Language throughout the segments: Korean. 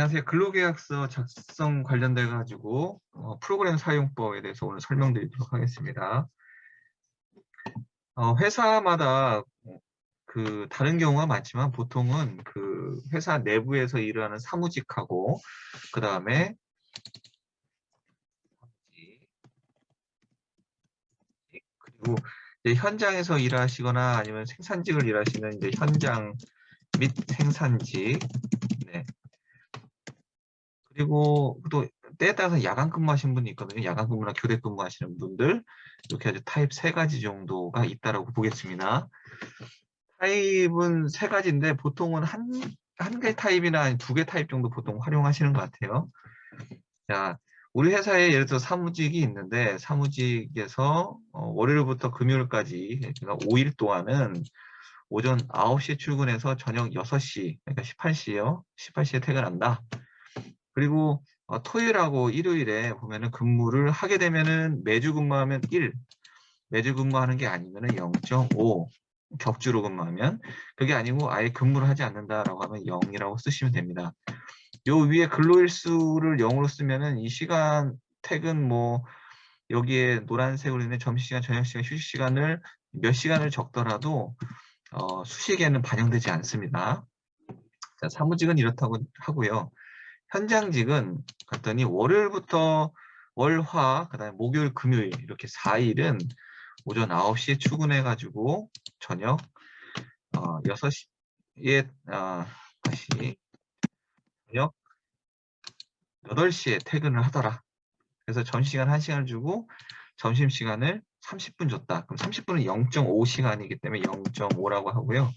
안녕하세요. 근로계약서 작성 관련돼 가지고 프로그램 사용법에 대해서 오늘 설명드리도록 하겠습니다. 회사마다 다른 경우가 많지만 보통은 그 회사 내부에서 일을 하는 사무직하고 그다음에 그리고 이제 현장에서 일하시거나 아니면 생산직을 일하시는 이제 현장 및 생산직, 네. 그리고 또 때에 따라서 야간 근무하시는 분이 있거든요. 야간 근무나 교대 근무하시는 분들, 이렇게 아주 타입 세 가지 정도가 있다라고 보겠습니다. 타입은 세 가지인데 보통은 한 개 타입이나 아니면 두 개 타입 정도 보통 활용하시는 것 같아요. 자, 우리 회사에 예를 들어 사무직이 있는데 사무직에서 월요일부터 금요일까지 그러니까 5일 동안은 오전 9시에 출근해서 저녁 6시, 그러니까 18시요. 18시에 퇴근한다. 그리고 토요일하고 일요일에 보면은 근무를 하게 되면은 매주 근무하면 1, 매주 근무하는 게 아니면은 0.5, 격주로 근무하면 그게 아니고 아예 근무를 하지 않는다라고 하면 0이라고 쓰시면 됩니다. 요 위에 근로일 수를 0으로 쓰면은 이 시간 퇴근 뭐 여기에 노란색으로 있는 점심시간, 저녁시간, 휴식시간을 몇 시간을 적더라도 수식에는 반영되지 않습니다. 자, 사무직은 이렇다고 하고요. 현장직은 갔더니 월요일부터 월화, 그다음에 목요일, 금요일 이렇게 4일은 오전 9시에 출근해가지고 저녁 6시에 다시 저녁 8시에 퇴근을 하더라. 그래서 점심시간 1시간을 주고 점심시간을 30분 줬다. 그럼 30분은 0.5시간이기 때문에 0.5라고 하고요.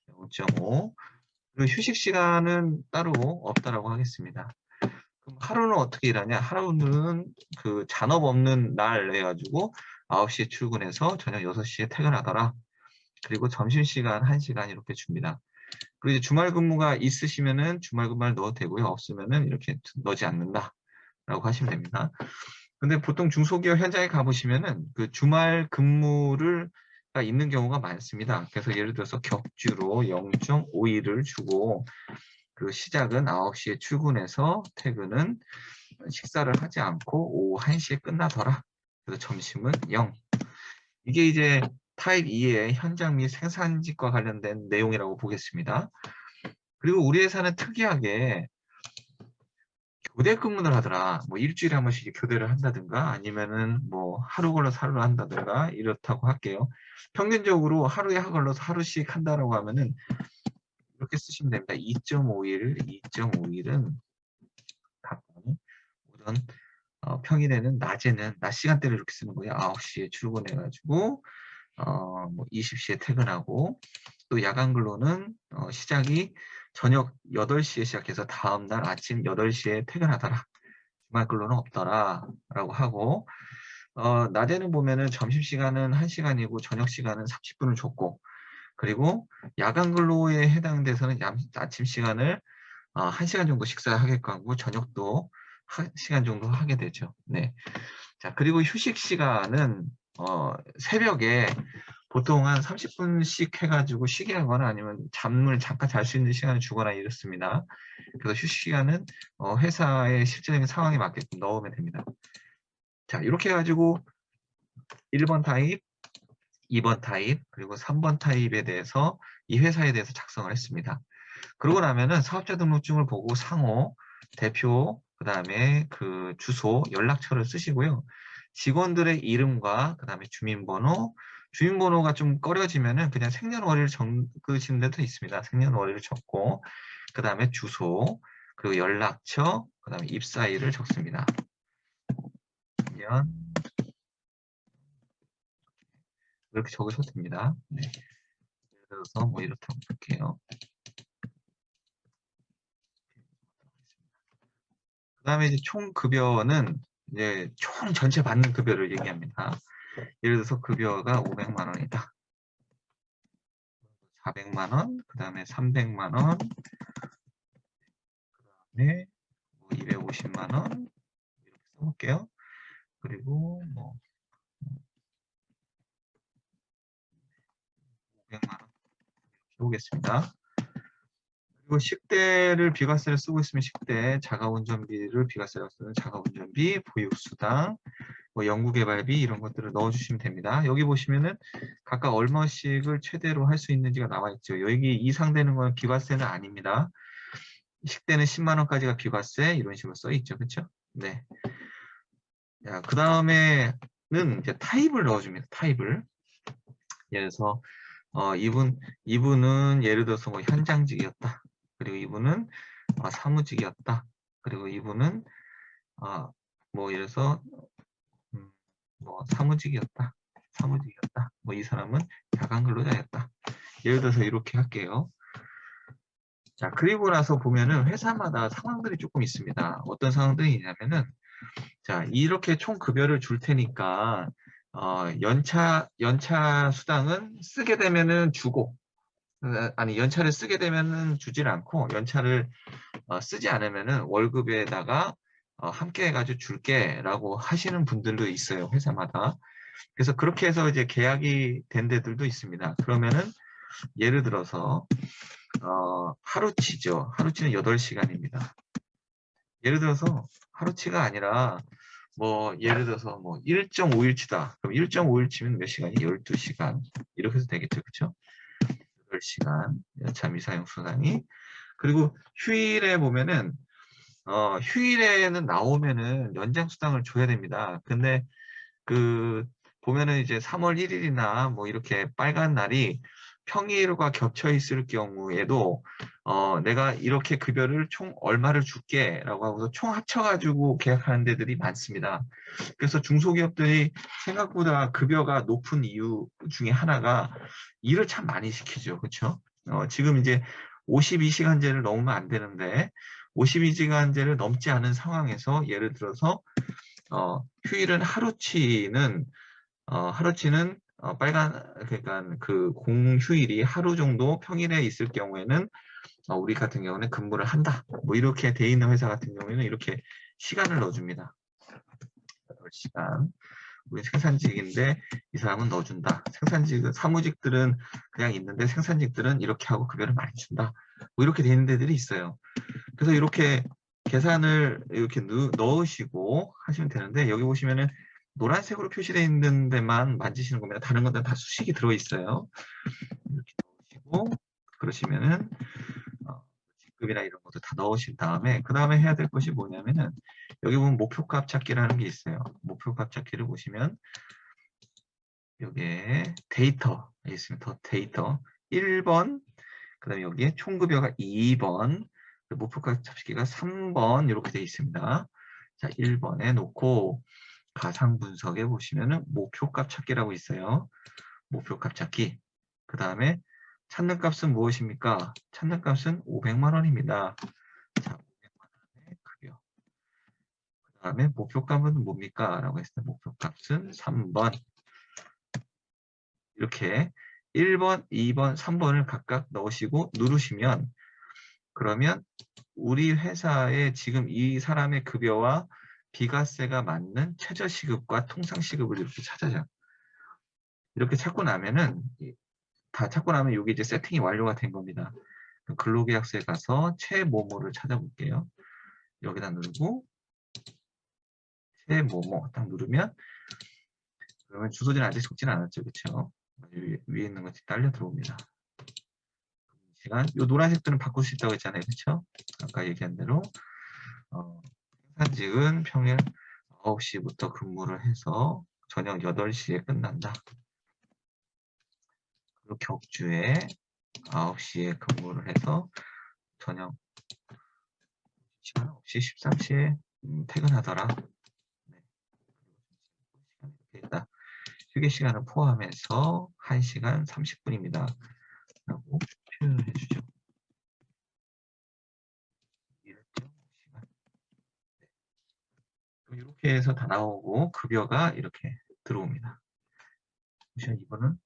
0.5. 그리고 휴식시간은 따로 없다라고 하겠습니다. 그럼 하루는 어떻게 일하냐? 하루는 그 잔업 없는 날 해가지고 9시에 출근해서 저녁 6시에 퇴근하더라. 그리고 점심시간 1시간 이렇게 줍니다. 그리고 이제 주말 근무가 있으시면은 주말 근무를 넣어도 되고요. 없으면은 이렇게 넣지 않는다. 라고 하시면 됩니다. 근데 보통 중소기업 현장에 가보시면은 그 주말 근무를 있는 경우가 많습니다. 그래서 예를 들어서 격주로 0.5일을 주고 그 시작은 9시에 출근해서 퇴근은 식사를 하지 않고 오후 1시에 끝나더라. 그래서 점심은 0. 이게 이제 타입 2의 현장 및 생산직과 관련된 내용이라고 보겠습니다. 그리고 우리 회사는 특이하게 교대 근무를 하더라. 뭐 일주일에 한 번씩 교대를 한다든가 아니면은 뭐 하루 걸러서 하루를 한다든가 이렇다고 할게요. 평균적으로 하루에 걸러서 하루씩 한다라고 하면은 이렇게 쓰시면 됩니다. 2.5일, 2.5일은 각각 오전 평일에는 낮에는 낮 시간대를 이렇게 쓰는 거예요. 9시에 출근해가지고 뭐 20시에 퇴근하고 또 야간 근로는 시작이 저녁 8시에 시작해서 다음날 아침 8시에 퇴근하더라. 주말 근로는 없더라 라고 하고 낮에는 보면은 점심시간은 1시간이고 저녁시간은 30분을 줬고 그리고 야간 근로에 해당돼서는 아침 시간을 1시간 정도 식사하게끔 하고 저녁도 1시간 정도 하게 되죠. 네. 자, 그리고 휴식 시간은 새벽에 보통 한 30분씩 해가지고 쉬게 하거나 아니면 잠을 잠깐 잘 수 있는 시간을 주거나 이렇습니다. 그래서 휴식 시간은 회사의 실제적인 상황에 맞게끔 넣으면 됩니다. 자, 이렇게 해가지고 1번 타입, 2번 타입, 그리고 3번 타입에 대해서 이 회사에 대해서 작성을 했습니다. 그러고 나면은 사업자 등록증을 보고 상호, 대표, 그 다음에 그 주소, 연락처를 쓰시고요. 직원들의 이름과 그 다음에 주민번호, 주민번호가 좀 꺼려지면은 그냥 생년월일을 적으시는 데도 있습니다. 생년월일을 적고, 그 다음에 주소, 그리고 연락처, 그 다음에 입사일을 적습니다. 이렇게 적으셔도 됩니다. 네. 예를 들어서 뭐 이렇다고 볼게요. 그 다음에 이제 총 급여는 이제 총 전체 받는 급여를 얘기합니다. 예를 들어서 급여가 500만 원이다. 400만 원, 그 다음에 300만 원, 그 다음에 뭐 250만 원 이렇게 써볼게요. 그리고 뭐 500만 원 해보겠습니다. 그리고 식대를 비과세를 쓰고 있으면 식대, 자가운전비를 비과세로 쓰는 자가운전비, 보육수당, 뭐 연구개발비 이런 것들을 넣어주시면 됩니다. 여기 보시면은 각각 얼마씩을 최대로 할 수 있는지가 나와 있죠. 여기 이상 되는 건 비과세는 아닙니다. 식대는 10만 원까지가 비과세 이런 식으로 써 있죠. 그렇죠? 네. 자, 그 다음에는 이제 타입을 넣어줍니다. 타입을. 예를 들어서 이분은 예를 들어서 뭐 현장직이었다. 그리고 이분은 사무직이었다. 그리고 이분은 뭐 예를 들어서 뭐 사무직이었다. 사무직이었다. 뭐 이 사람은 야간 근로자였다. 예를 들어서 이렇게 할게요. 자, 그리고 나서 보면은 회사마다 상황들이 조금 있습니다. 어떤 상황들이 있냐면은 자, 이렇게 총 급여를 줄 테니까 연차 수당은 쓰게 되면은 주고 아니 연차를 쓰게 되면은 주질 않고 연차를 쓰지 않으면은 월급에다가 함께 해가지고 줄게라고 하시는 분들도 있어요. 회사마다. 그래서 그렇게 해서 이제 계약이 된 데들도 있습니다. 그러면은 예를 들어서 하루치죠. 하루치는 8시간입니다. 예를 들어서 하루치가 아니라 뭐 예를 들어서 뭐 1.5일치다. 그럼 1.5일치면 몇 시간이? 12시간. 이렇게 해서 되겠죠. 그렇죠? 8시간 연차 미사용 수당이. 그리고 휴일에 보면은 휴일에는 나오면은 연장 수당을 줘야 됩니다. 근데 그 보면은 이제 3월 1일이나 뭐 이렇게 빨간 날이 평일과 겹쳐 있을 경우에도 내가 이렇게 급여를 총 얼마를 줄게라고 하고서 총 합쳐가지고 계약하는 데들이 많습니다. 그래서 중소기업들이 생각보다 급여가 높은 이유 중에 하나가 일을 참 많이 시키죠. 그렇죠? 지금 이제 52시간제를 넘으면 안 되는데 52시간제를 넘지 않은 상황에서 예를 들어서 휴일은 하루치는 그러니까 그 공휴일이 하루 정도 평일에 있을 경우에는 우리 같은 경우는 근무를 한다. 뭐 이렇게 돼 있는 회사 같은 경우에는 이렇게 시간을 넣어줍니다. 8시간. 우리 생산직인데 이 사람은 넣어준다. 사무직들은 그냥 있는데 생산직들은 이렇게 하고 급여를 많이 준다. 뭐 이렇게 돼 있는 데들이 있어요. 그래서 이렇게 계산을 이렇게 넣으시고 하시면 되는데 여기 보시면은 노란색으로 표시되어 있는 데만 만지시는 겁니다. 다른 것들은 다 수식이 들어있어요. 이렇게 넣으시고 그러시면은 직급이나 이런 것도 다 넣으신 다음에 그 다음에 해야 될 것이 뭐냐면은 여기 보면 목표값 찾기라는 게 있어요. 목표값 찾기를 보시면 여기에 데이터 있습니다. 더 데이터 1번 그 다음에 여기에 총급여가 2번 목표값 찾기가 3번 이렇게 되어 있습니다. 자 1번에 놓고 가상 분석에 보시면은 목표값 찾기라고 있어요. 목표값 찾기. 그 다음에 찾는 값은 무엇입니까? 찾는 값은 500만 원입니다. 자, 500만 원의 급여. 그 다음에 목표값은 뭡니까? 라고 했을 때 목표값은 3번. 이렇게 1번, 2번, 3번을 각각 넣으시고 누르시면 그러면 우리 회사에 지금 이 사람의 급여와 비과세가 맞는 최저시급과 통상시급을 이렇게 찾아요. 이렇게 찾고 나면은 다 찾고 나면 이게 이제 세팅이 완료가 된 겁니다. 근로계약서에 가서 최모모를 찾아볼게요. 여기다 누르고 최모모 딱 누르면 그러면 주소지는 아직 적지는 않았죠. 그렇죠? 위에 있는 것이 딸려 들어옵니다. 시간 이 노란색들은 바꿀 수 있다고 했잖아요. 그렇죠? 아까 얘기한 대로 생산직은 평일 9시부터 근무를 해서 저녁 8시에 끝난다. 그리고 격주에 9시에 근무를 해서 저녁 시간 9시 13시에 퇴근하더라. 네. 시간 휴게 시간을 포함해서 1시간 30분입니다. 라고 표현을 해주죠. 이렇게 해서 다 나오고 급여가 이렇게 들어옵니다. 이거는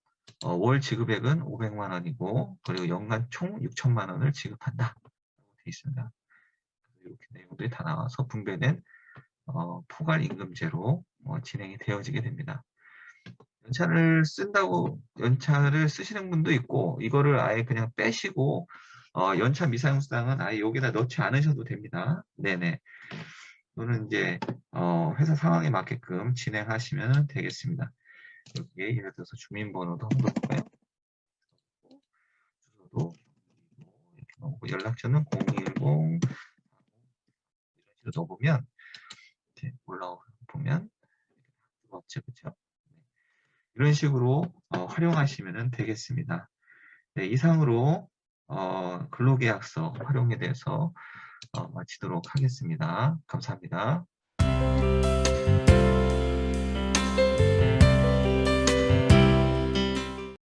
월 지급액은 500만 원이고 그리고 연간 총 6천만 원을 지급한다. 되어 있습니다. 이렇게 내용들이 다 나와서 분배된 포괄임금제로 진행이 되어지게 됩니다. 연차를 쓰시는 분도 있고 이거를 아예 그냥 빼시고 연차 미사용수당은 아예 여기다 넣지 않으셔도 됩니다. 네네. 또는 이제 회사 상황에 맞게끔 진행하시면 되겠습니다. 여기에 예를 들어서 주민번호도 한번 넣을까요? 주소도 이렇게 넣고 연락처는 010 이런 식으로 넣어보면 이렇게 올라오면 없죠, 그렇죠? 이런 식으로 활용하시면 되겠습니다. 네, 이상으로 근로계약서 활용에 대해서 마치도록 하겠습니다. 감사합니다.